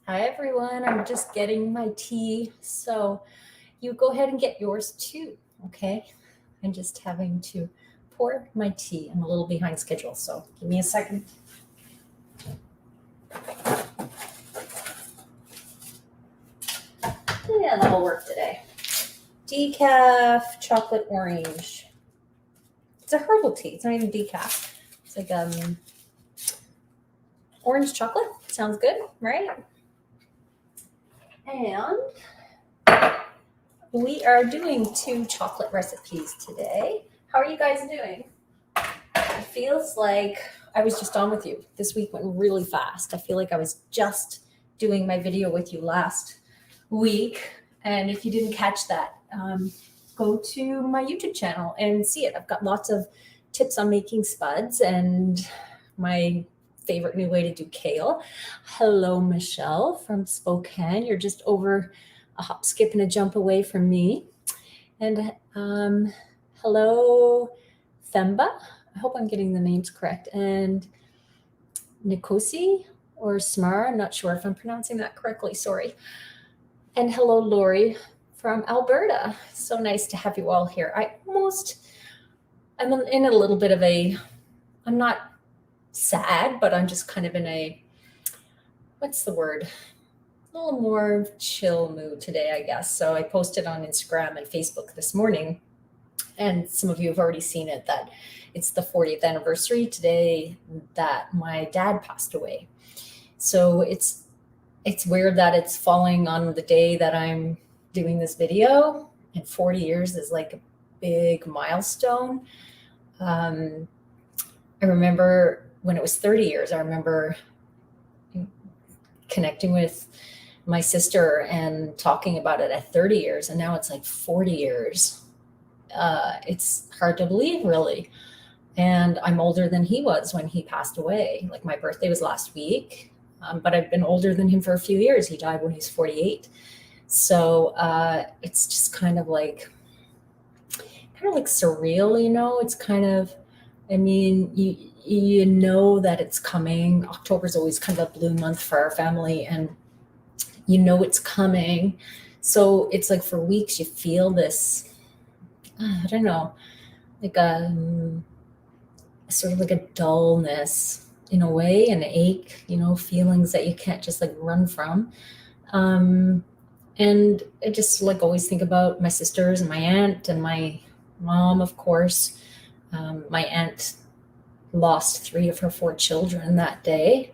Hi everyone, I'm just getting my tea, so you go ahead and get yours too, okay? I'm just having to pour my tea. I'm a little behind schedule, so give me a second. Yeah, that'll work today. Decaf chocolate orange. It's a herbal tea, it's not even decaf. It's like orange chocolate, sounds good, right? And we are doing 2 chocolate recipes today. How are you guys doing? It feels like I was just on with you. This week went really fast. I feel like I was just doing my video with you last week. And if you didn't catch that, go to my YouTube channel and see it. I've got lots of tips on making spuds and my favorite new way to do kale. Hello, Michelle from Spokane. You're just over a hop, skip, and a jump away from me. And hello, Themba. I hope I'm getting the names correct. And Nikosi or Smar. I'm not sure if I'm pronouncing that correctly. Sorry. And hello, Lori from Alberta. So nice to have you all here. I'm in a little bit of I'm not sad, but I'm just kind of in a, what's the word? A little more chill mood today, I guess. So I posted on Instagram and Facebook this morning, and some of you have already seen it, that it's the 40th anniversary today that my dad passed away. So it's weird that it's falling on the day that I'm doing this video, and 40 years is like a big milestone. I remember when it was 30 years, I remember connecting with my sister and talking about it at 30 years, and now it's like 40 years. It's hard to believe, really. And I'm older than he was when he passed away. Like, my birthday was last week, but I've been older than him for a few years. He died when he was 48. So it's just kind of like surreal, you know? It's kind of, I mean, you know that it's coming. October's always kind of a blue month for our family, and you know it's coming. So it's like for weeks you feel this, I don't know, like a sort of like a dullness in a way, an ache, you know, feelings that you can't just like run from. And I just like always think about my sisters and my aunt and my mom, of course. My aunt lost 3 of her 4 children that day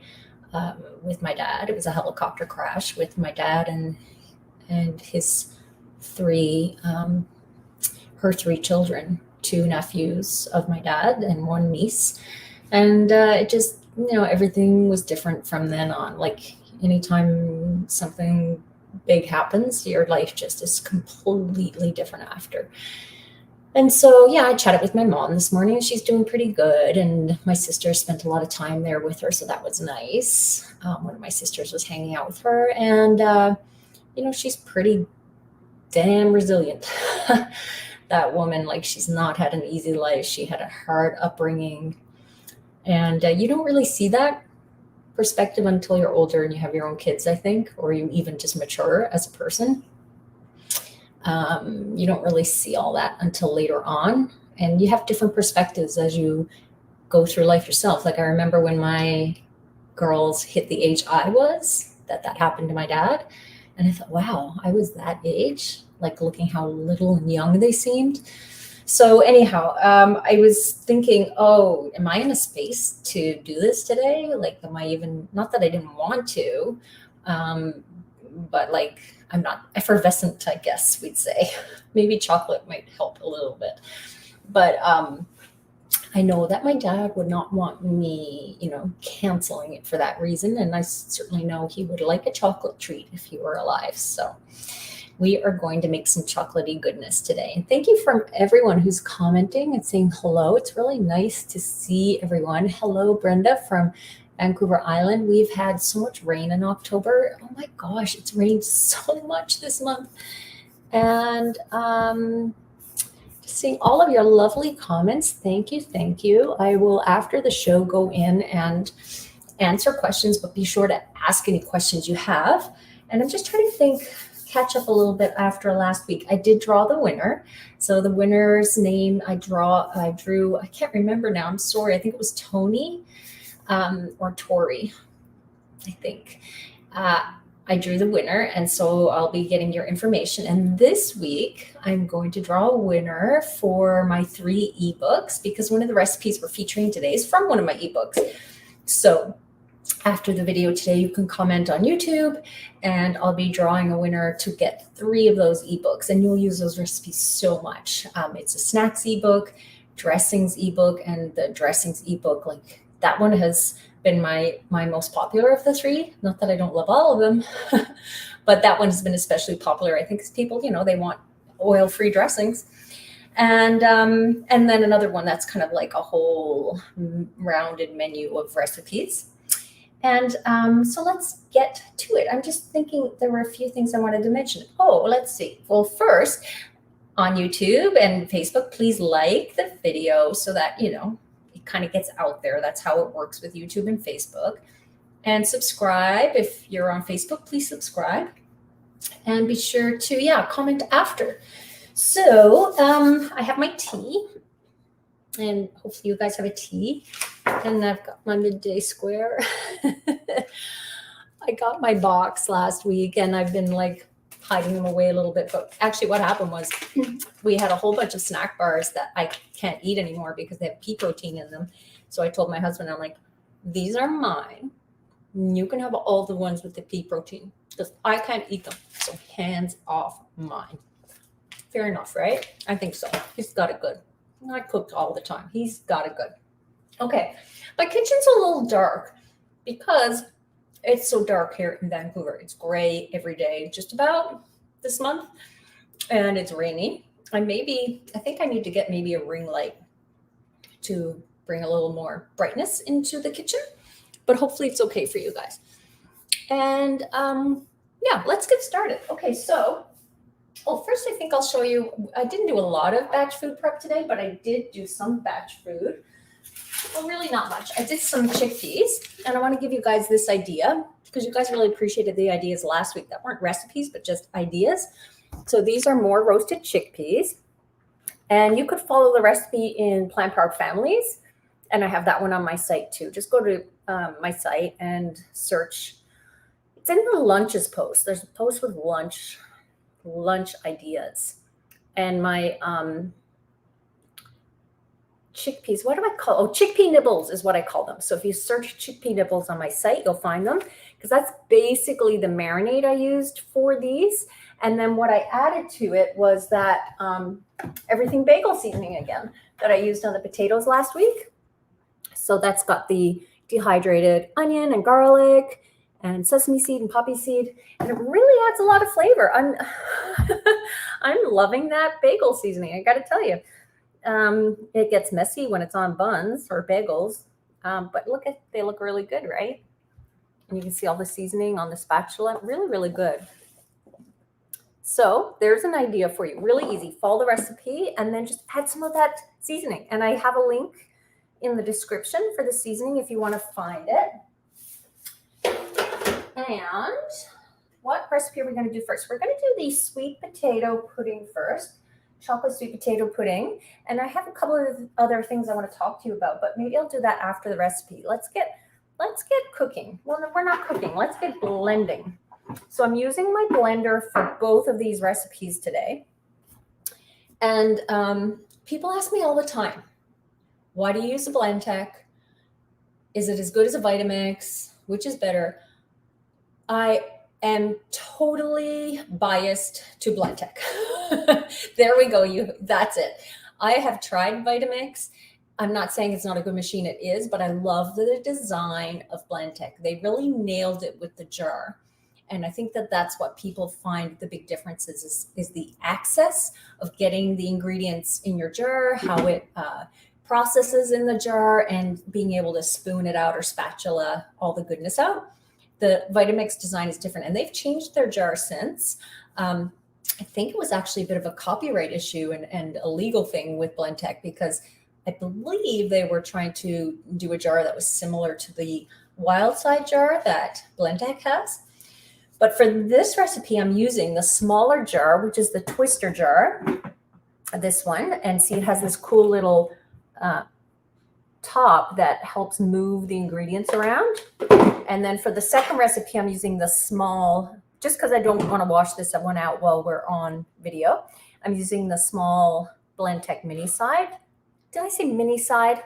with my dad. It was a helicopter crash with my dad and his 3, her 3 children, 2 nephews of my dad and 1 niece. And it just, you know, everything was different from then on. Like, anytime something big happens, your life just is completely different after. And so, yeah, I chatted with my mom this morning, and she's doing pretty good. And my sister spent a lot of time there with her, so that was nice. One of my sisters was hanging out with her, and, you know, she's pretty damn resilient. That woman, like, she's not had an easy life. She had a hard upbringing. And you don't really see that perspective until you're older and you have your own kids, I think, or you even just mature as a person. You don't really see all that until later on, and you have different perspectives as you go through life yourself. Like, I remember when my girls hit the age I was, that happened to my dad, and I thought, wow, I was that age, like looking how little and young they seemed. So anyhow, I was thinking, oh, am I in a space to do this today? Like, am I even, not that I didn't want to, but like, I'm not effervescent, I guess we'd say. Maybe chocolate might help a little bit. But I know that my dad would not want me, you know, canceling it for that reason. And I certainly know he would like a chocolate treat if he were alive. So we are going to make some chocolatey goodness today. And thank you from everyone who's commenting and saying hello. It's really nice to see everyone. Hello, Brenda from Vancouver Island. We've had so much rain in October. Oh my gosh, it's rained so much this month. And just seeing all of your lovely comments. Thank you, thank you. I will, after the show, go in and answer questions, but be sure to ask any questions you have. And I'm just trying to catch up a little bit after last week. I did draw the winner. So the winner's name I drew, I can't remember now. I'm sorry. I think it was Tony or Tori, I think. I drew the winner, and so I'll be getting your information. And this week, I'm going to draw a winner for my 3 ebooks, because one of the recipes we're featuring today is from one of my ebooks. So after the video today, you can comment on YouTube, and I'll be drawing a winner to get 3 of those ebooks, and you'll use those recipes so much. It's a snacks ebook, dressings ebook, and the dressings ebook, like that one has been my most popular of the 3. Not that I don't love all of them, but that one has been especially popular, I think, because people, they want oil-free dressings. And then another one that's kind of like a whole rounded menu of recipes. And so let's get to it. I'm just thinking there were a few things I wanted to mention. Oh, let's see. Well, first, on YouTube and Facebook, please like the video so that, it kind of gets out there. That's how it works with YouTube and Facebook. And subscribe. If you're on Facebook, please subscribe. And be sure to, comment after. So I have my tea. And hopefully you guys have a tea. And I've got my midday square. I got my box last week, and I've been like hiding them away a little bit. But actually what happened was we had a whole bunch of snack bars that I can't eat anymore because they have pea protein in them. So I told my husband, I'm like, these are mine. You can have all the ones with the pea protein because I can't eat them. So hands off mine. Fair enough, right? I think so. He's got it good. I cooked all the time. He's got it good. Okay. My kitchen's a little dark because it's so dark here in Vancouver. It's gray every day, just about this month, and it's rainy. I think I need to get maybe a ring light to bring a little more brightness into the kitchen, but hopefully it's okay for you guys. And let's get started. Okay, so, first I think I'll show you, I didn't do a lot of batch food prep today, but I did do some batch food. Well, really not much. I did some chickpeas, and I want to give you guys this idea because you guys really appreciated the ideas last week that weren't recipes, but just ideas. So these are more roasted chickpeas, and you could follow the recipe in Plant Powered Families, and I have that one on my site too. Just go to my site and search. It's in the lunches post. There's a post with lunch ideas, and my chickpeas, what do I call? Oh, chickpea nibbles is what I call them. So if you search chickpea nibbles on my site, you'll find them, because that's basically the marinade I used for these. And then what I added to it was that everything bagel seasoning again that I used on the potatoes last week. So that's got the dehydrated onion and garlic and sesame seed and poppy seed, and it really adds a lot of flavor. I'm loving that bagel seasoning, I got to tell you. It gets messy when it's on buns or bagels, but they look really good, right? And you can see all the seasoning on the spatula, really, really good. So there's an idea for you, really easy. Follow the recipe and then just add some of that seasoning. And I have a link in the description for the seasoning if you want to find it. And what recipe are we going to do first? We're going to do the sweet potato pudding first. Chocolate sweet potato pudding. And I have a couple of other things I want to talk to you about, but maybe I'll do that after the recipe. Let's get cooking. Well, no, we're not cooking. Let's get blending. So I'm using my blender for both of these recipes today. And people ask me all the time, why do you use a BlendTec? Is it as good as a Vitamix? Which is better? I am totally biased to BlendTec. There we go. That's it. I have tried Vitamix. I'm not saying it's not a good machine. It is, but I love the design of BlendTec. They really nailed it with the jar. And I think that that's what people find the big difference is the access of getting the ingredients in your jar, how it processes in the jar, and being able to spoon it out or spatula all the goodness out. The Vitamix design is different, and they've changed their jar since. I think it was actually a bit of a copyright issue and a legal thing with BlendTec, because I believe they were trying to do a jar that was similar to the wild side jar that Blendtec has. But for this recipe, I'm using the smaller jar, which is the twister jar, this one. And see, it has this cool little top that helps move the ingredients around. And then for the second recipe, I'm using the small, just because I don't want to wash this one out while we're on video. I'm using the small Blendtec mini side. Did I say mini side?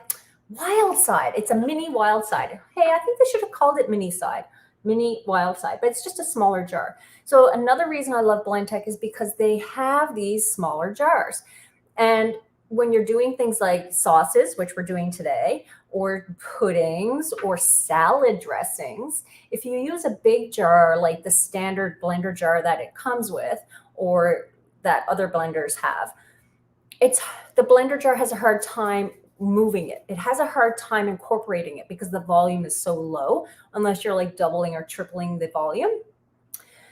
Wild side. It's a mini wild side. Hey, I think they should have called it mini side, mini wild side, but it's just a smaller jar. So another reason I love Blendtec is because they have these smaller jars. And when you're doing things like sauces, which we're doing today, or puddings or salad dressings, if you use a big jar like the standard blender jar that it comes with, or that other blenders have, the blender jar has a hard time moving it. It has a hard time incorporating it because the volume is so low, unless you're like doubling or tripling the volume.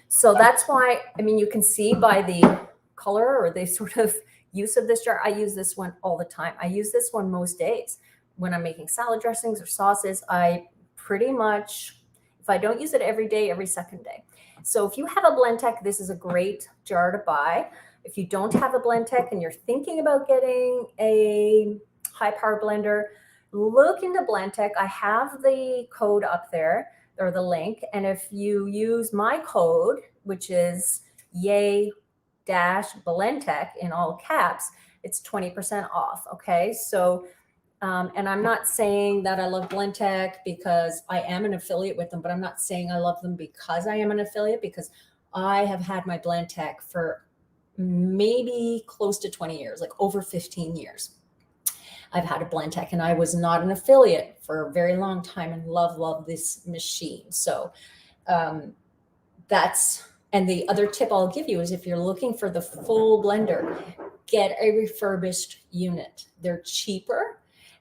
So that's why, I mean, you can see by the color or the sort of use of this jar, I use this one all the time. I use this one most days. When I'm making salad dressings or sauces, I pretty much, if I don't use it every day, every second day. So if you have a Blendtec, this is a great jar to buy. If you don't have a Blendtec and you're thinking about getting a high power blender, look into Blendtec. I have the code up there, or the link. And if you use my code, which is yay-Blendtec in all caps, it's 20% off. Okay. So, and I'm not saying that I love Blendtec because I am an affiliate with them, but I'm not saying I love them because I am an affiliate, because I have had my Blendtec for maybe close to 20 years, like over 15 years. I've had a Blendtec, and I was not an affiliate for a very long time, and love this machine. So and the other tip I'll give you is, if you're looking for the full blender, get a refurbished unit. They're cheaper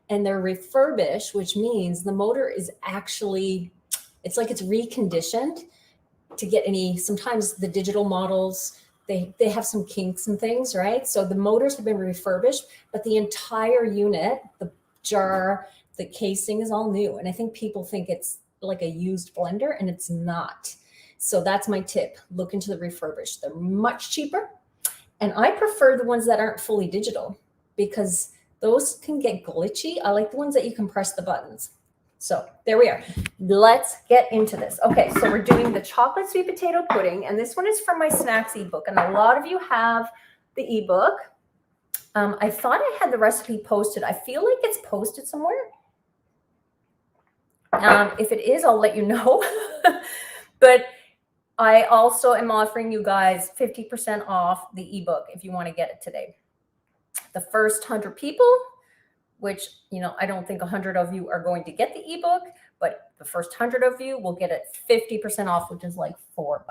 and they're refurbished, which means the motor is actually, it's like it's reconditioned to get sometimes the digital models, they have some kinks and things, right? So the motors have been refurbished, but the entire unit, the jar, the casing is all new. And I think people think it's like a used blender, and it's not. So that's my tip. Look into the refurbished. They're much cheaper. And I prefer the ones that aren't fully digital, because those can get glitchy. I like the ones that you can press the buttons. So there we are. Let's get into this. Okay, so we're doing the chocolate sweet potato pudding, and this one is from my snacks ebook, and a lot of you have the ebook. I thought I had the recipe posted. I feel like it's posted somewhere. If it is, I'll let you know. But I also am offering you guys 50% off the ebook if you want to get it today. The first 100 people, which, you know, I don't think 100 of you are going to get the ebook, but the first 100 of you will get it 50% off, which is like $4.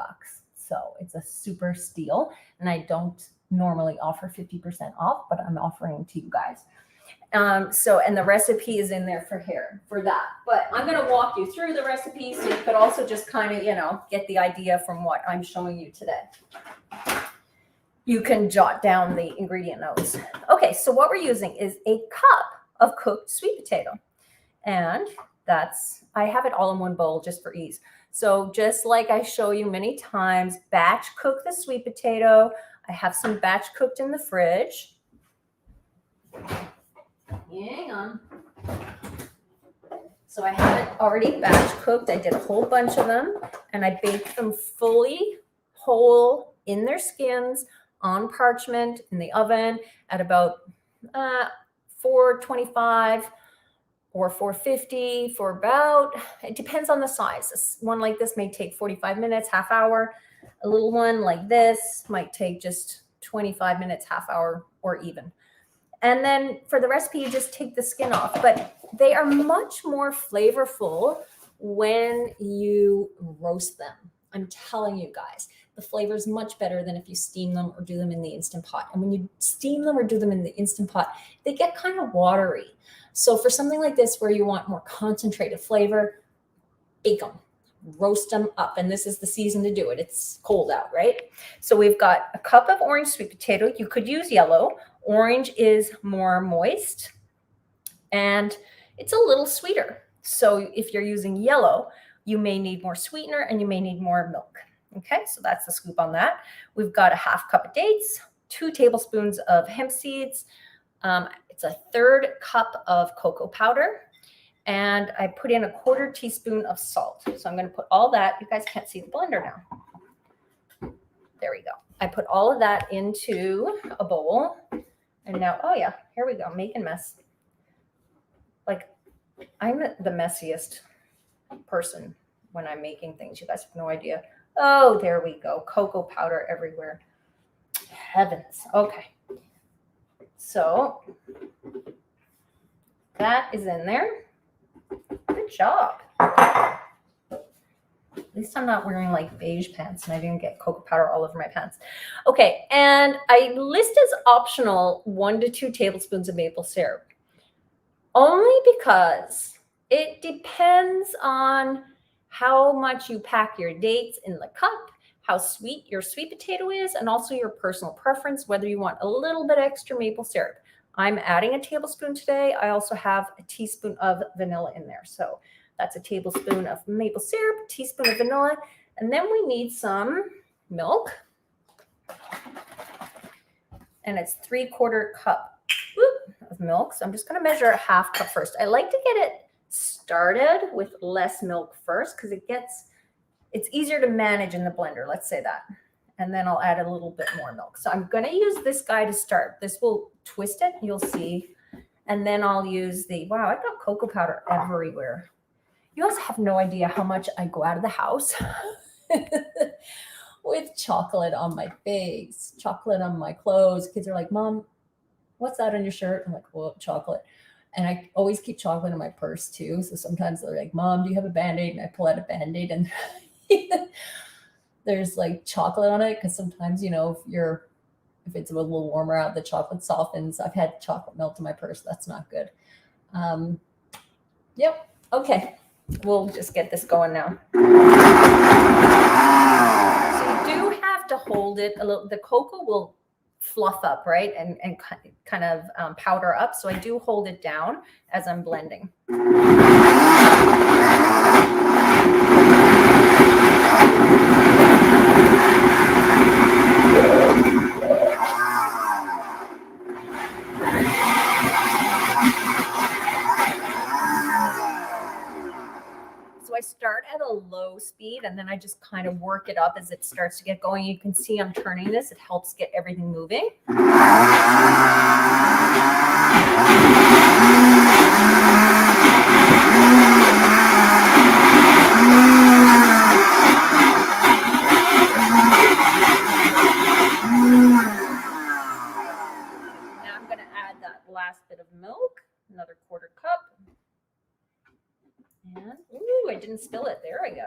So it's a super steal. And I don't normally offer 50% off, but I'm offering to you guys. And the recipe is in there for that. But I'm going to walk you through the recipe so you could also just kind of, you know, get the idea from what I'm showing you today. You can jot down the ingredient notes. Okay, so what we're using is a cup of cooked sweet potato. And I have it all in one bowl just for ease. So just like I show you many times, batch cook the sweet potato. I have some batch cooked in the fridge. Hang on. So I have it already batch cooked. I did a whole bunch of them, and I baked them fully whole in their skins on parchment in the oven at about 425 or 450 for about, it depends on the size. One like this may take 45 minutes, half hour. A little one like this might take just 25 minutes, half hour, or even. And then for the recipe, you just take the skin off. But they are much more flavorful when you roast them. I'm telling you guys, the flavor is much better than if you steam them or do them in the Instant Pot. And when you steam them or do them in the Instant Pot, they get kind of watery. So for something like this where you want more concentrated flavor, bake them, roast them up. And this is the season to do it. It's cold out, right? So we've got a cup of orange sweet potato. You could use yellow. Orange is more moist and it's a little sweeter. So if you're using yellow, you may need more sweetener and you may need more milk. Okay, so that's the scoop on that. We've got a half cup of dates, 2 tablespoons of hemp seeds. It's a 1/3 cup of cocoa powder. And I put in a 1/4 teaspoon of salt. So I'm going to put all that. You guys can't see the blender now. There we go. I put all of that into a bowl. And now, oh yeah, here we go, making mess. Like, I'm the messiest person when I'm making things. You guys have no idea. Oh, there we go. Cocoa powder everywhere. Heavens. Okay. So that is in there. Good job. At least I'm not wearing like beige pants and I didn't get cocoa powder all over my pants. Okay, and I list as optional 1 to 2 tablespoons of maple syrup. Only because it depends on how much you pack your dates in the cup, how sweet your sweet potato is, and also your personal preference, whether you want a little bit extra maple syrup. I'm adding a tablespoon today. I also have a teaspoon of vanilla in there. So that's a tablespoon of maple syrup, a teaspoon of vanilla, and then we need some milk. And it's 3/4 cup of milk. So I'm just going to measure a half cup first. I like to get it started with less milk first because it's easier to manage in the blender. Let's say that. And then I'll add a little bit more milk. So I'm going to use this guy to start. This will twist it, you'll see. And then I'll use wow, I've got cocoa powder everywhere. You guys have no idea how much I go out of the house with chocolate on my face, chocolate on my clothes. Kids are like, Mom, what's that on your shirt? I'm like, well, chocolate. And I always keep chocolate in my purse too. So sometimes they're like, Mom, do you have a Band-Aid? And I pull out a Band-Aid and there's like chocolate on it. Cause sometimes, you know, if it's a little warmer out, the chocolate softens. I've had chocolate melt in my purse. That's not good. Yep. Okay. We'll just get this going now. So you do have to hold it a little. The cocoa will fluff up, right? And kind of powder up. So I do hold it down as I'm blending. I start at a low speed and then I just kind of work it up as it starts to get going. You can see I'm turning this. It helps get everything moving. Now I'm going to add that last bit of milk, another 1/4 cup. And, ooh, I didn't spill it. There I go.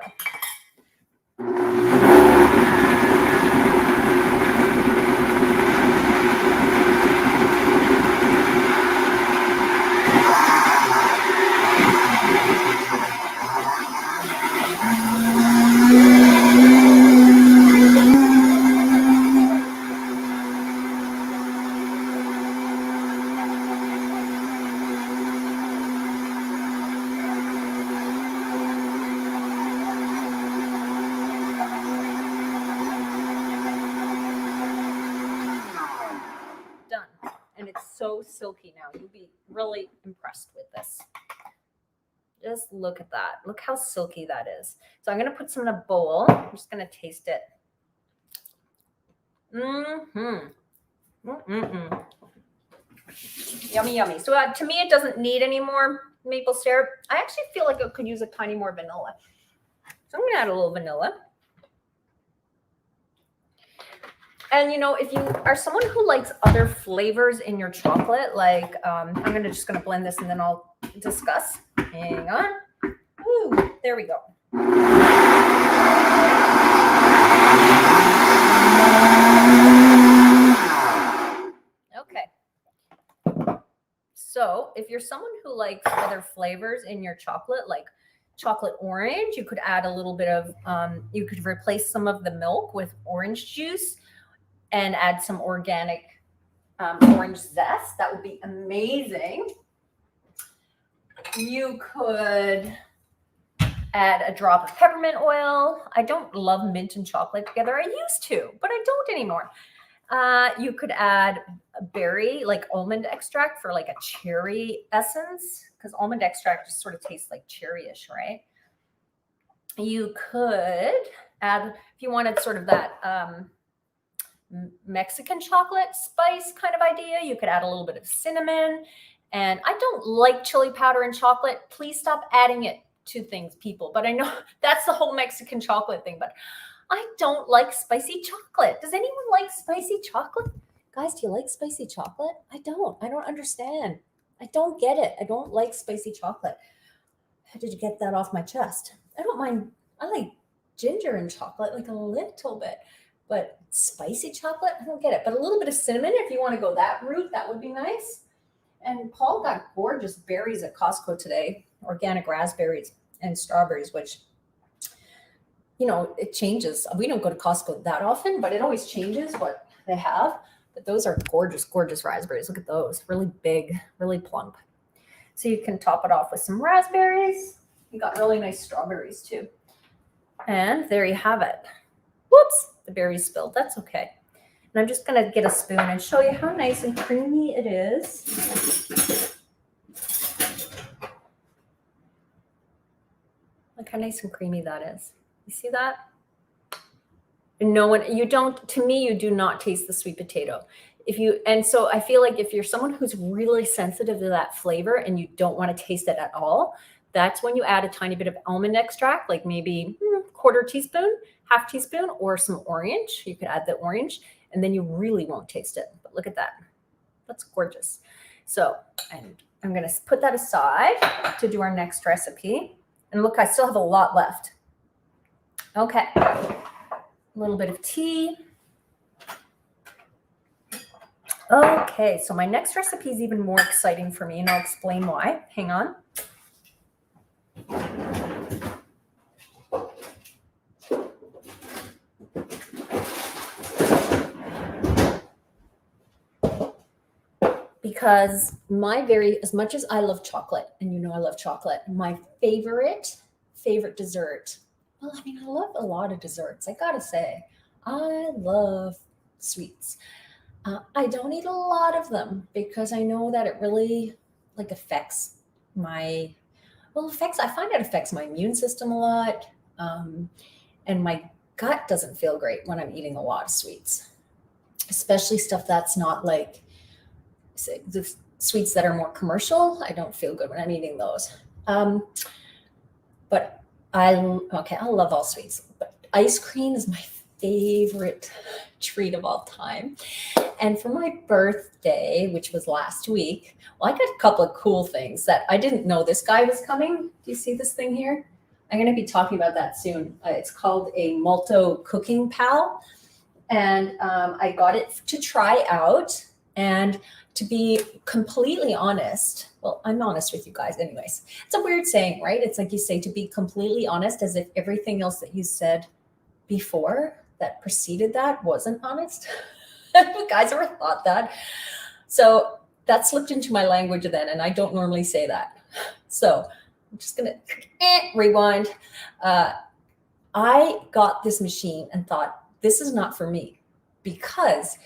So silky now. You'll be really impressed with this. Just look at that. Look how silky that is. So I'm going to put some in a bowl. I'm just going to taste it. Yummy, yummy. So to me, it doesn't need any more maple syrup. I actually feel like it could use a tiny more vanilla. So I'm going to add a little vanilla. And, you know, if you are someone who likes other flavors in your chocolate, like I'm just going to blend this and then I'll discuss. Hang on. Ooh, there we go. Okay. So if you're someone who likes other flavors in your chocolate, like chocolate orange, you could add a little bit of, you could replace some of the milk with orange juice and add some organic orange zest. That would be amazing. You could add a drop of peppermint oil. I don't love mint and chocolate together. I used to, but I don't anymore. You could add a berry, like almond extract for like a cherry essence, because almond extract just sort of tastes like cherryish, right? You could add, if you wanted sort of that Mexican chocolate spice kind of idea, you could add a little bit of cinnamon. And I don't like chili powder in chocolate. Please stop adding it to things, people. But I know that's the whole Mexican chocolate thing, but I don't like spicy chocolate. Does anyone like spicy chocolate? Guys, do you like spicy chocolate? I don't understand. I don't get it. I don't like spicy chocolate. How did you get that off my chest? I don't mind. I like ginger and chocolate, like a little bit, but spicy chocolate, I don't get it. But a little bit of cinnamon, if you want to go that route, that would be nice. And Paul got gorgeous berries at Costco today, organic raspberries and strawberries, which, you know, it changes. We don't go to Costco that often, but it always changes what they have. But those are gorgeous, gorgeous raspberries. Look at those, really big, really plump. So you can top it off with some raspberries. You got really nice strawberries too. And there you have it. Whoops, the berries spilled. That's okay. And I'm just going to get a spoon and show you how nice and creamy it is. Look how nice and creamy that is. You see that? No one, you don't, to me, you do not taste the sweet potato. And so I feel like if you're someone who's really sensitive to that flavor and you don't want to taste it at all, that's when you add a tiny bit of almond extract, like maybe quarter teaspoon, half teaspoon, or some orange. You could add the orange, and then you really won't taste it. But look at that. That's gorgeous. So I'm going to put that aside to do our next recipe. And look, I still have a lot left. Okay. A little bit of tea. Okay, so my next recipe is even more exciting for me, and I'll explain why. Hang on. Because as much as I love chocolate, and you know I love chocolate, my favorite dessert, well, I mean, I love a lot of desserts. I gotta say, I love sweets. I don't eat a lot of them because I know that it really affects I find it affects my immune system a lot. And my gut doesn't feel great when I'm eating a lot of sweets, especially stuff that's not like the sweets that are more commercial. I don't feel good when I'm eating those. But I love all sweets, but ice cream is my favorite treat of all time. And for my birthday, which was last week, well, I got a couple of cool things that I didn't know this guy was coming. Do you see this thing here? I'm going to be talking about that soon. It's called a Malto Cooking Pal. And I got it to try out. And to be completely honest, well, I'm honest with you guys anyways. It's a weird saying, right? It's like you say to be completely honest as if everything else that you said before that preceded that wasn't honest. Have you guys ever thought that? So that slipped into my language then, and I don't normally say that. So I'm just going to rewind. I got this machine and thought, this is not for me, because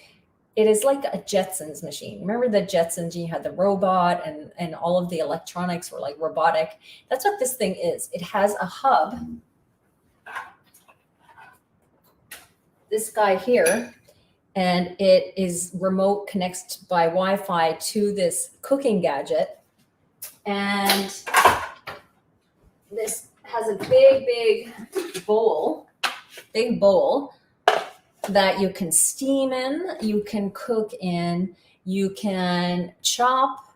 it is like a Jetsons machine. Remember the Jetsons? You had the robot and all of the electronics were like robotic. That's what this thing is. It has a hub. This guy here, and it is remote, connects by Wi-Fi to this cooking gadget. And this has a big bowl that you can steam in, you can cook in, you can chop,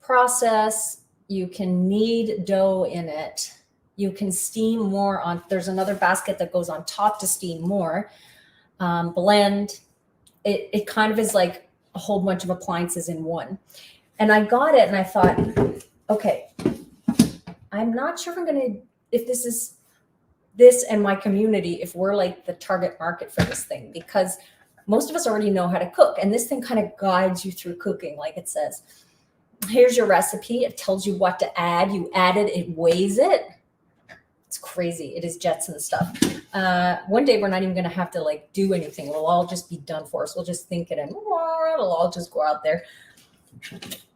process, you can knead dough in it, you can steam more on. There's another basket that goes on top to steam more, blend. It kind of is like a whole bunch of appliances in one. And I got it and I thought, okay, I'm not sure if this and my community, if we're like the target market for this thing, because most of us already know how to cook. And this thing kind of guides you through cooking, like it says. Here's your recipe. It tells you what to add. You add it, it weighs it. It's crazy. It is Jetson stuff. One day we're not even going to have to like do anything. It'll all just be done for us. We'll just think it and it'll all just go out there.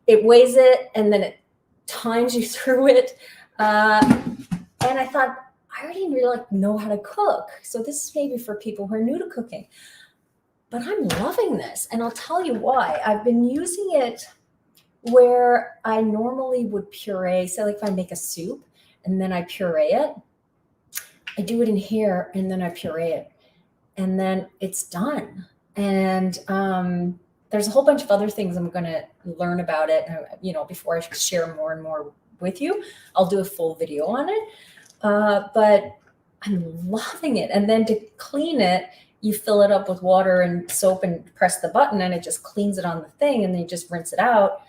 It weighs it and then it times you through it. And I thought, I already really know how to cook. So this is maybe for people who are new to cooking. But I'm loving this. And I'll tell you why. I've been using it where I normally would puree. So like if I make a soup and then I puree it, I do it in here and then I puree it. And then it's done. And there's a whole bunch of other things I'm going to learn about it. You know, before I share more and more with you, I'll do a full video on it. But I'm loving it. And then to clean it, you fill it up with water and soap and press the button and it just cleans it on the thing and then you just rinse it out.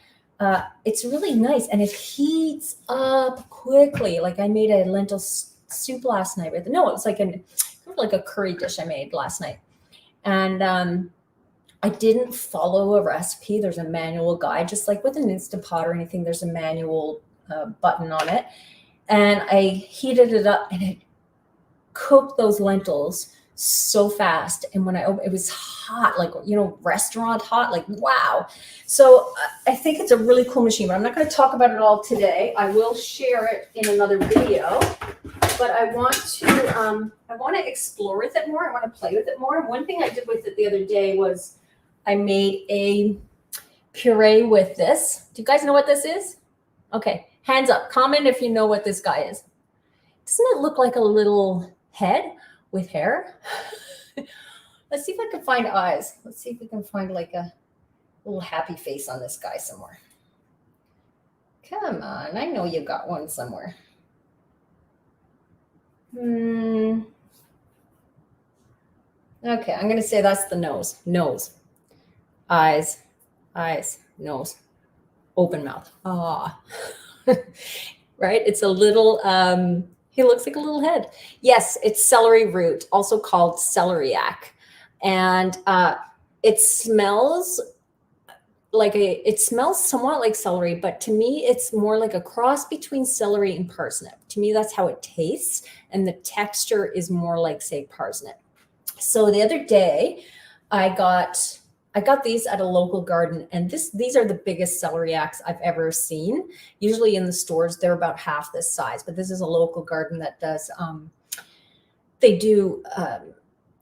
It's really nice and it heats up quickly. Like I made a lentil soup last night. No, it was like a curry dish I made last night. And I didn't follow a recipe. There's a manual guide, just like with an Instant Pot or anything, there's a manual button on it. And I heated it up and it cooked those lentils so fast. And when it was hot, like, you know, restaurant hot, like, wow. So I think it's a really cool machine, but I'm not going to talk about it all today. I will share it in another video, but I want to explore with it more. I want to play with it more. One thing I did with it the other day was I made a puree with this. Do you guys know what this is? Okay. Hands up. Comment if you know what this guy is. Doesn't it look like a little head with hair? Let's see if I can find eyes. Let's see if we can find like a little happy face on this guy somewhere. Come on. I know you got one somewhere. Okay. I'm going to say that's the nose. Nose. Eyes. Eyes. Nose. Open mouth. Ah. Right? It's a little, he looks like a little head. Yes, it's celery root, also called celeriac. And it smells somewhat like celery, but to me, it's more like a cross between celery and parsnip. To me, that's how it tastes. And the texture is more like, say, parsnip. So the other day, I got these at a local garden, and these are the biggest celeriacs I've ever seen. Usually in the stores, they're about half this size, but this is a local garden that does, they do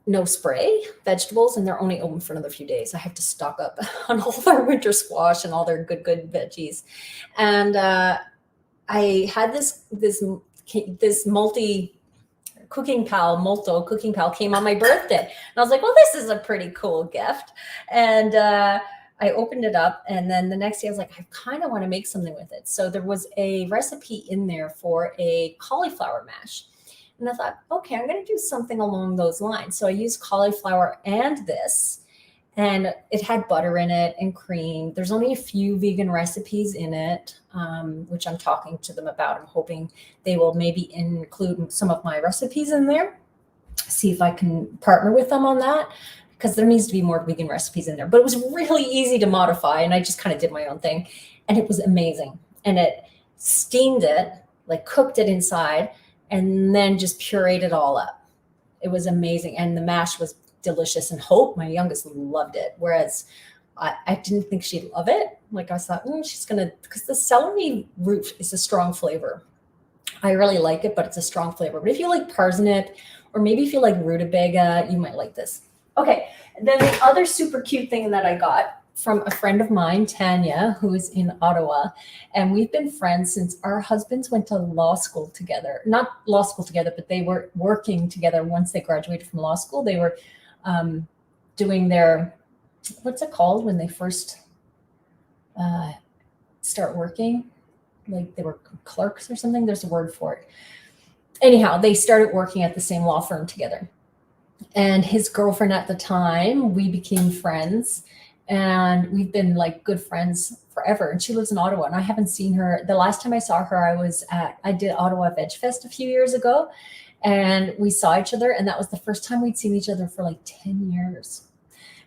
no spray vegetables, and they're only open for another few days. I have to stock up on all their winter squash and all their good veggies. And I had this cooking pal came on my birthday. And I was like, well, this is a pretty cool gift. And I opened it up. And then the next day I was like, I kind of want to make something with it. So there was a recipe in there for a cauliflower mash. And I thought, okay, I'm going to do something along those lines. So I used cauliflower and this, and it had butter in it and cream. There's only a few vegan recipes in it, which I'm talking to them about. I'm hoping they will maybe include some of my recipes in there. See if I can partner with them on that, because there needs to be more vegan recipes in there. But it was really easy to modify, and I just kind of did my own thing. And it was amazing. And it steamed it, like cooked it inside, and then just pureed it all up. It was amazing. And the mash was delicious. And Hope, my youngest, loved it. Whereas I didn't think she'd love it. Like I thought, she's going to, because the celery root is a strong flavor. I really like it, but it's a strong flavor. But if you like parsnip, or maybe if you like rutabaga, you might like this. Okay. And then the other super cute thing that I got from a friend of mine, Tanya, who is in Ottawa. And we've been friends since our husbands went to law school together. Not law school together, but they were working together once they graduated from law school. They were doing their, what's it called when they first start working? Like they were clerks or something. There's a word for it. Anyhow, they started working at the same law firm together. And his girlfriend at the time, we became friends. And we've been like good friends forever. And she lives in Ottawa, and I haven't seen her. The last time I saw her, I did Ottawa Veg Fest a few years ago, and we saw each other. And that was the first time we'd seen each other for like 10 years.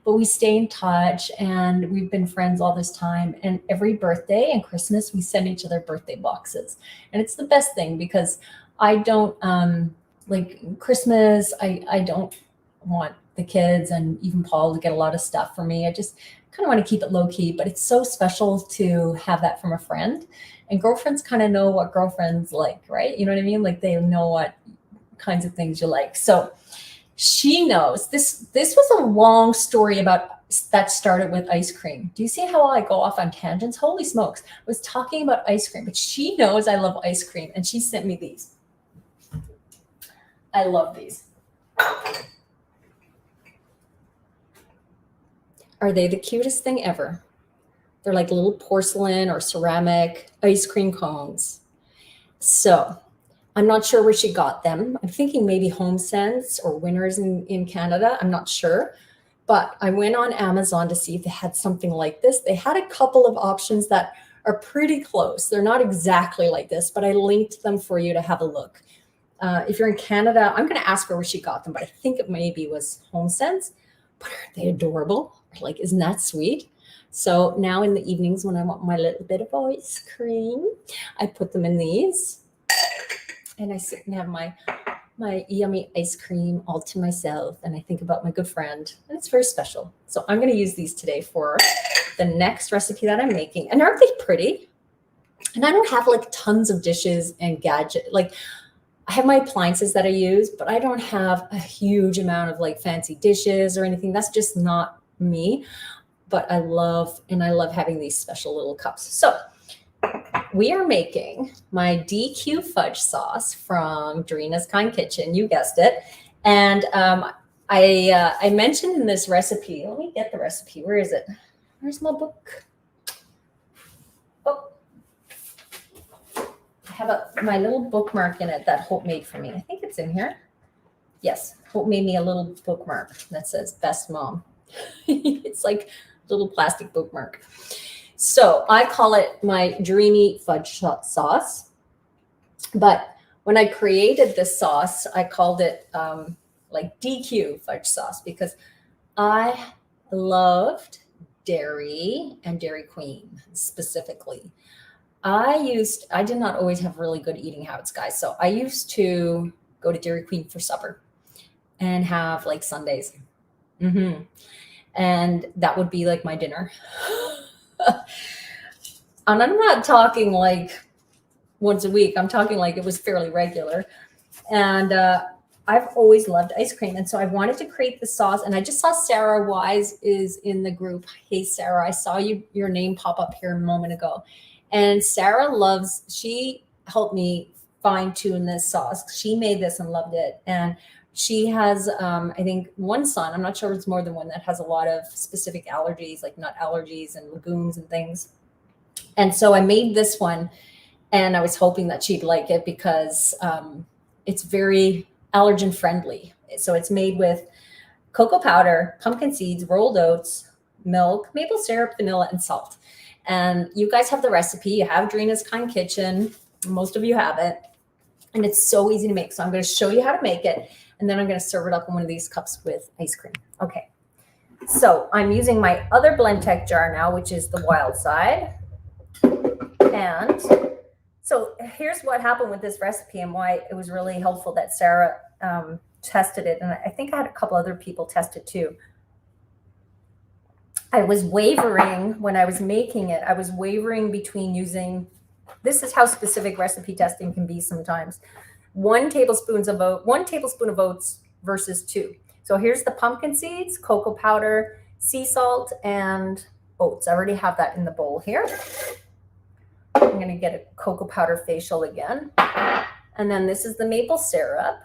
but we stay in touch and we've been friends all this time. And every birthday and Christmas, we send each other birthday boxes. And it's the best thing because I don't like Christmas. I don't want the kids and even Paul to get a lot of stuff for me. I just kind of want to keep it low key, but it's so special to have that from a friend. And girlfriends kind of know what girlfriends like, right? You know what I mean? Like they know what kinds of things you like. So she knows this. This was a long story about that started with ice cream. Do you see how I go off on tangents? Holy smokes. I was talking about ice cream, but she knows I love ice cream and she sent me these. I love these. Are they the cutest thing ever? They're like little porcelain or ceramic ice cream cones. So I'm not sure where she got them. I'm thinking maybe Home Sense or Winners in Canada. I'm not sure. But I went on Amazon to see if they had something like this. They had a couple of options that are pretty close. They're not exactly like this, but I linked them for you to have a look. If you're in Canada, I'm going to ask her where she got them, but I think it maybe was Home Sense. But aren't they adorable? Like, isn't that sweet? So now in the evenings when I want my little bit of ice cream, I put them in these. And I sit and have my yummy ice cream all to myself. And I think about my good friend. And it's very special. So I'm going to use these today for the next recipe that I'm making. And aren't they pretty? And I don't have like tons of dishes and gadget. Like I have my appliances that I use, but I don't have a huge amount of like fancy dishes or anything. That's just not me. But I love having these special little cups. So we are making my DQ fudge sauce from Dreena's Kind Kitchen. You guessed it. And I mentioned in this recipe, let me get the recipe. Where is it? Where's my book? Oh, I have my little bookmark in it that Hope made for me. I think it's in here. Yes, Hope made me a little bookmark that says Best Mom. It's like a little plastic bookmark. So I call it my dreamy fudge sauce. But when I created this sauce, I called it like DQ fudge sauce because I loved dairy and Dairy Queen specifically. I did not always have really good eating habits, guys. So I used to go to Dairy Queen for supper and have like sundaes. And that would be like my dinner. And I'm not talking like once a week. I'm talking like it was fairly regular. And I've always loved ice cream. And so I wanted to create the sauce. And I just saw Sarah Wise is in the group. Hey, Sarah, I saw your name pop up here a moment ago. And Sarah she helped me fine tune this sauce. She made this and loved it. And she has, I think, one son. I'm not sure if it's more than one that has a lot of specific allergies, like nut allergies and legumes and things. And so I made this one and I was hoping that she'd like it because it's very allergen friendly. So it's made with cocoa powder, pumpkin seeds, rolled oats, milk, maple syrup, vanilla, and salt. And you guys have the recipe. You have Dreena's Kind Kitchen. Most of you have it. And it's so easy to make. So I'm going to show you how to make it. And then I'm going to serve it up in one of these cups with ice cream. Okay. So I'm using my other Blendtec jar now, which is the Wild Side. And so here's what happened with this recipe and why it was really helpful that Sarah tested it. And I think I had a couple other people test it too. I was wavering when I was making it. I was wavering between using, this is how specific recipe testing can be sometimes. 1 tablespoon of oats versus 2. So here's the pumpkin seeds, cocoa powder, sea salt, and oats. I already have that in the bowl here. I'm going to get a cocoa powder facial again. And then this is the maple syrup.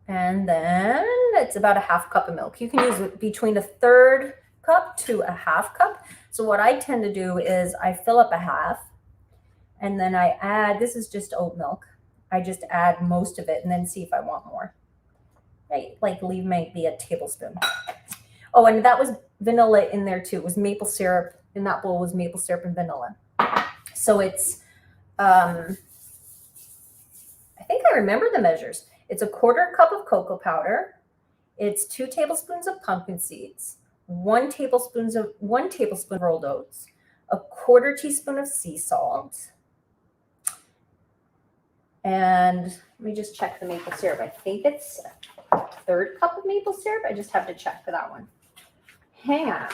And then it's about a 1/2 cup of milk. You can use it between a 1/3 cup to a 1/2 cup. So what I tend to do is I fill up a 1/2 and then I add, this is just oat milk. I just add most of it and then see if I want more. Right, like leave maybe a tablespoon. Oh, and that was vanilla in there too. It was maple syrup. In that bowl was maple syrup and vanilla. So it's, I think I remember the measures. It's a 1/4 cup of cocoa powder. It's 2 tablespoons of pumpkin seeds, 1 tablespoon of rolled oats, a 1/4 teaspoon of sea salt, and let me just check the maple syrup. I think it's a 1/3 cup of maple syrup. I just have to check for that one. Hang on.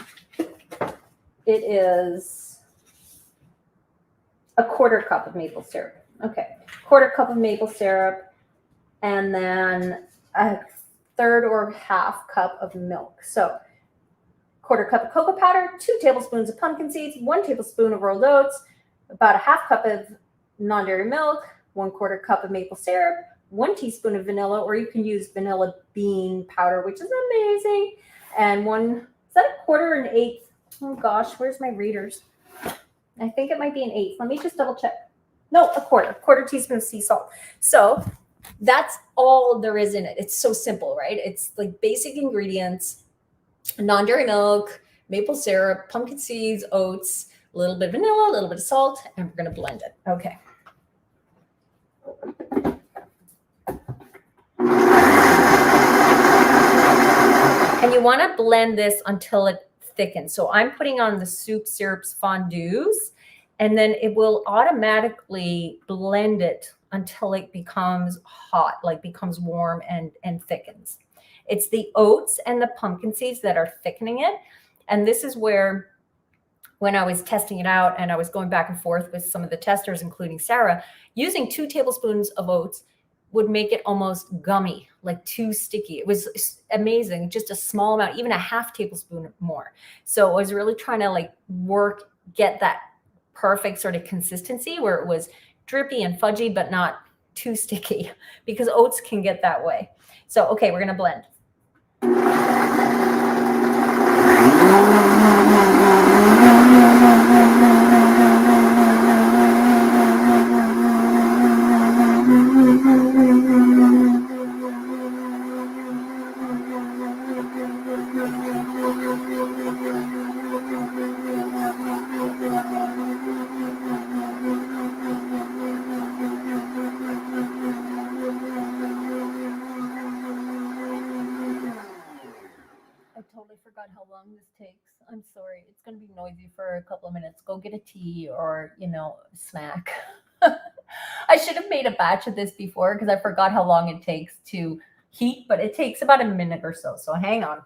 It is a 1/4 cup of maple syrup. Okay, 1/4 cup of maple syrup, and then a 1/3 or 1/2 cup of milk. So 1/4 cup of cocoa powder, 2 tablespoons of pumpkin seeds, 1 tablespoon of rolled oats, about a 1/2 cup of non-dairy milk, 1/4 cup of maple syrup, 1 teaspoon of vanilla, or you can use vanilla bean powder, which is amazing, and is that a 1/4 or an 1/8? Oh gosh, where's my readers? I think it might be an 1/8. Let me just double check. No, a 1/4 teaspoon of sea salt. So that's all there is in it. It's so simple, right? It's like basic ingredients, non-dairy milk, maple syrup, pumpkin seeds, oats, a little bit of vanilla, a little bit of salt, and we're going to blend it. Okay. And you want to blend this until it thickens. So I'm putting on the soup syrups fondues, and then it will automatically blend it until it becomes hot, like becomes warm and thickens. It's the oats and the pumpkin seeds that are thickening it. And this is where, when I was testing it out and I was going back and forth with some of the testers, including Sarah, using 2 tablespoons of oats would make it almost gummy, like too sticky. It was amazing. Just a small amount, even a 1/2 tablespoon more. So I was really trying to like get that perfect sort of consistency where it was drippy and fudgy, but not too sticky, because oats can get that way. So, okay, we're going to blend. Forgot how long this takes. I'm sorry. It's going to be noisy for a couple of minutes. Go get a tea or, snack. I should have made a batch of this before because I forgot how long it takes to heat, but it takes about a minute or so. So hang on.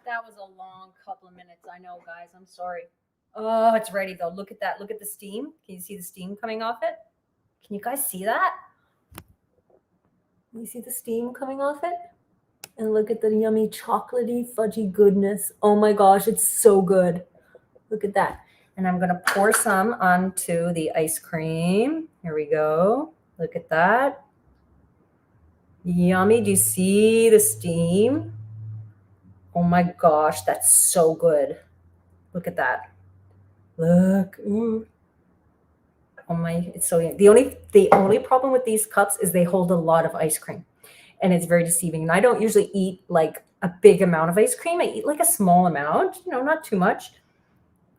That was a long couple of minutes. I know, guys. I'm sorry. Oh, it's ready though. Look at that. Look at the steam. Can you see the steam coming off it? Can you guys see that? You see the steam coming off it? And look at the yummy chocolatey fudgy goodness. Oh my gosh, it's so good. Look at that. And I'm going to pour some onto the ice cream. Here we go. Look at that. Yummy. Do you see the steam? Oh my gosh, that's so good. Look at that. Look. Ooh. Oh my, it's so yummy. The only problem with these cups is they hold a lot of ice cream. And it's very deceiving. And I don't usually eat like a big amount of ice cream. I eat like a small amount, you know, not too much.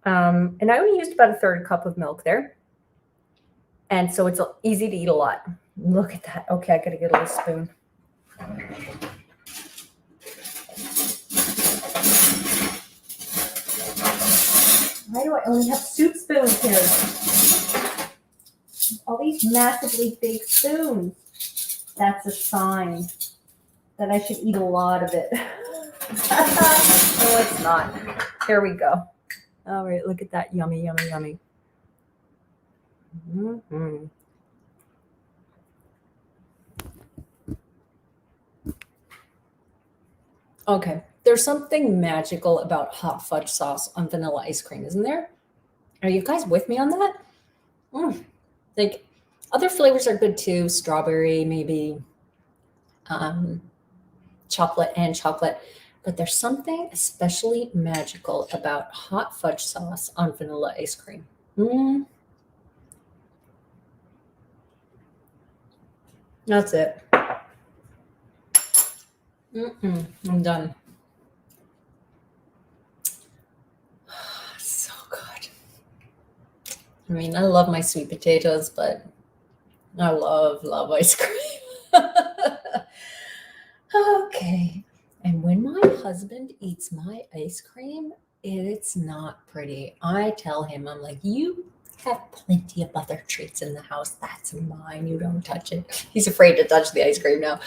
And I only used about a third cup of milk there. And so it's easy to eat a lot. Look at that. Okay, I gotta get a little spoon. Why do I only have soup spoons here? All these massively big spoons. That's a sign that I should eat a lot of it. No, it's not. Here we go. All right, look at that. Yummy, yummy, yummy. Mm-hmm. Okay, there's something magical about hot fudge sauce on vanilla ice cream, isn't there? Are you guys with me on that? Like, other flavors are good too. Strawberry, maybe chocolate and chocolate. But there's something especially magical about hot fudge sauce on vanilla ice cream. That's it. I'm done. So good. I mean, I love my sweet potatoes, but I love ice cream. Okay. And when my husband eats my ice cream, it's not pretty. I tell him, I'm like, you have plenty of other treats in the house. That's mine. You don't touch it. He's afraid to touch the ice cream now.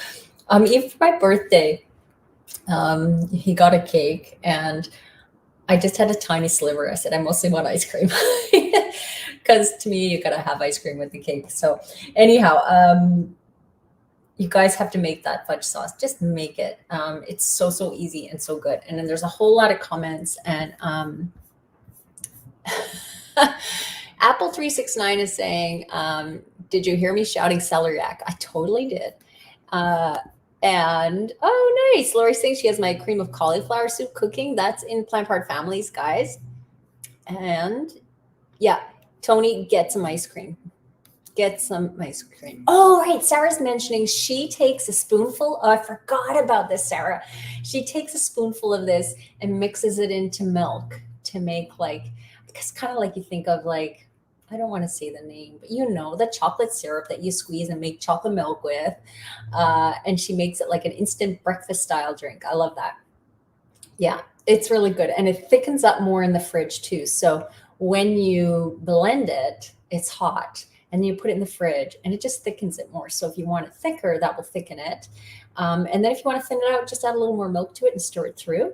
Even for my birthday, he got a cake and I just had a tiny sliver. I said, I mostly want ice cream. Because to me, you gotta have ice cream with the cake. So anyhow, you guys have to make that fudge sauce. Just make it. It's so easy and so good. And then there's a whole lot of comments. And Apple369 is saying, did you hear me shouting celeriac? I totally did. And oh, nice. Lori's saying she has my cream of cauliflower soup cooking. That's in Plant Part Families, guys. And yeah, Tony, get some ice cream. Get some ice cream. Oh, right. Sarah's mentioning she takes a spoonful. Oh, I forgot about this, Sarah. She takes a spoonful of this and mixes it into milk to make like, it's kind of like you think of like, I don't want to say the name, but you know, the chocolate syrup that you squeeze and make chocolate milk with. And she makes it like an instant breakfast style drink. I love that. Yeah, it's really good. And it thickens up more in the fridge too. So when you blend it, it's hot. And you put it in the fridge and it just thickens it more. So if you want it thicker, that will thicken it. And then if you want to thin it out, just add a little more milk to it and stir it through.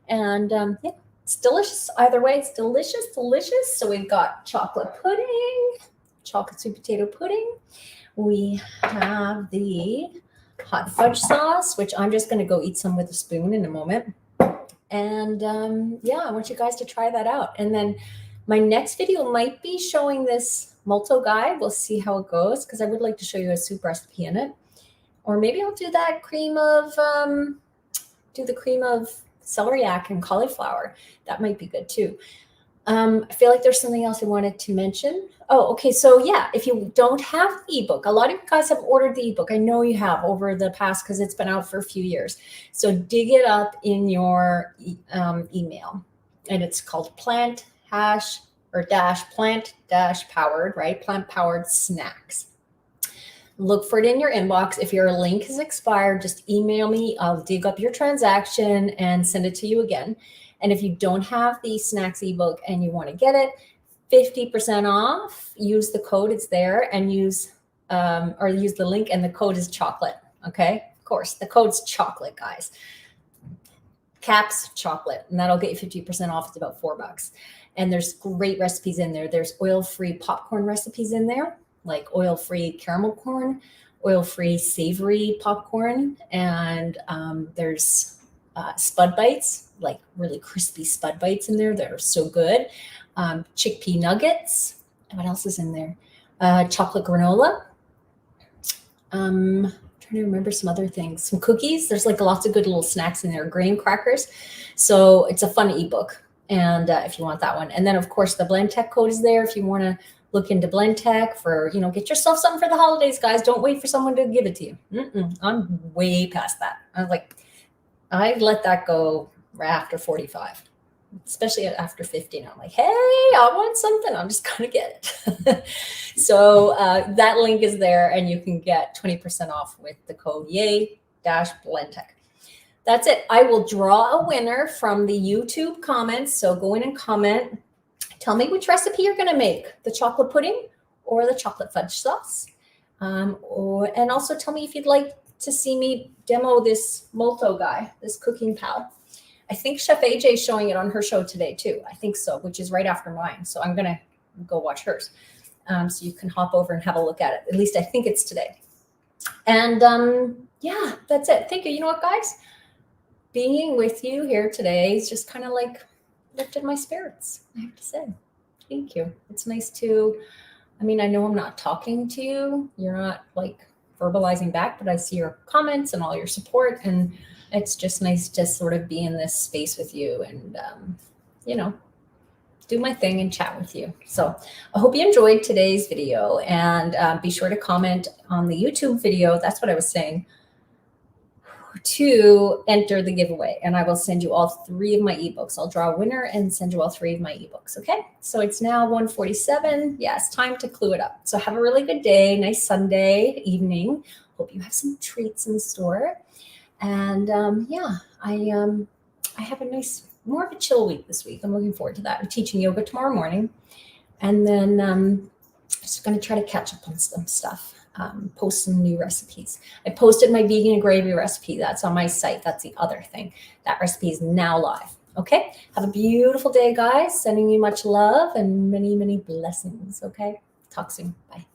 And yeah, it's delicious. Either way, it's delicious, delicious. So we've got chocolate pudding, chocolate sweet potato pudding. We have the hot fudge sauce, which I'm just going to go eat some with a spoon in a moment. And yeah, I want you guys to try that out. And then my next video might be showing this malto guide. We'll see how it goes because I would like to show you a soup recipe in it. Or maybe I'll do that cream of, do the cream of celeriac and cauliflower. That might be good too. I feel like there's something else I wanted to mention. Oh, okay. So yeah, if you don't have the ebook, a lot of you guys have ordered the ebook. I know you have over the past because it's been out for a few years. So dig it up in your email. And it's called plant powered, right? Plant powered snacks. Look for it in your inbox. If your link is expired, just email me. I'll dig up your transaction and send it to you again. And if you don't have the snacks ebook and you want to get it, 50% off, use the code, it's there, and use the link, and the code is chocolate. Okay. Of course, the code's chocolate, guys. Caps chocolate, and that'll get you 50% off. It's about $4. And there's great recipes in there. There's oil-free popcorn recipes in there, like oil-free caramel corn, oil-free savory popcorn, and there's spud bites, like really crispy spud bites in there that are so good. Chickpea nuggets. And what else is in there? Chocolate granola. Trying to remember some other things. Some cookies. There's like lots of good little snacks in there. Graham crackers. So it's a fun ebook. And if you want that one. And then, of course, the Blend Tech code is there if you want to look into Blend Tech for, get yourself something for the holidays, guys. Don't wait for someone to give it to you. I'm way past that. I let that go right after 45, especially after 50. And I'm like, hey, I want something. I'm just going to get it. So that link is there, and you can get 20% off with the code YAY-BlendTech. That's it. I will draw a winner from the YouTube comments. So go in and comment. Tell me which recipe you're going to make, the chocolate pudding or the chocolate fudge sauce. And also tell me if you'd like to see me demo this Molto guy, this cooking pal. I think Chef AJ is showing it on her show today too. I think so, which is right after mine. So I'm going to go watch hers. So you can hop over and have a look at it. At least I think it's today. And yeah, that's it. Thank you. You know what, guys? Being with you here today is just kind of like lifted my spirits, I have to say. Thank you. It's nice to, I know I'm not talking to you. You're not like verbalizing back, but I see your comments and all your support. And it's just nice to sort of be in this space with you and, do my thing and chat with you. So I hope you enjoyed today's video, and be sure to comment on the YouTube video. That's what I was saying, to enter the giveaway, and I will send you all 3 of my ebooks. I'll draw a winner and send you all 3 of my ebooks. Okay. So it's now 1:47. Yeah, it's time to clue it up. So have a really good day. Nice Sunday evening. Hope you have some treats in store. And yeah, I have a nice, more of a chill week this week. I'm looking forward to that. I'm teaching yoga tomorrow morning, and then just going to try to catch up on some stuff. Post some new recipes. I posted my vegan gravy recipe. That's on my site. That's the other thing. That recipe is now live. Okay. Have a beautiful day, guys. Sending you much love and many, many blessings. Okay. Talk soon. Bye.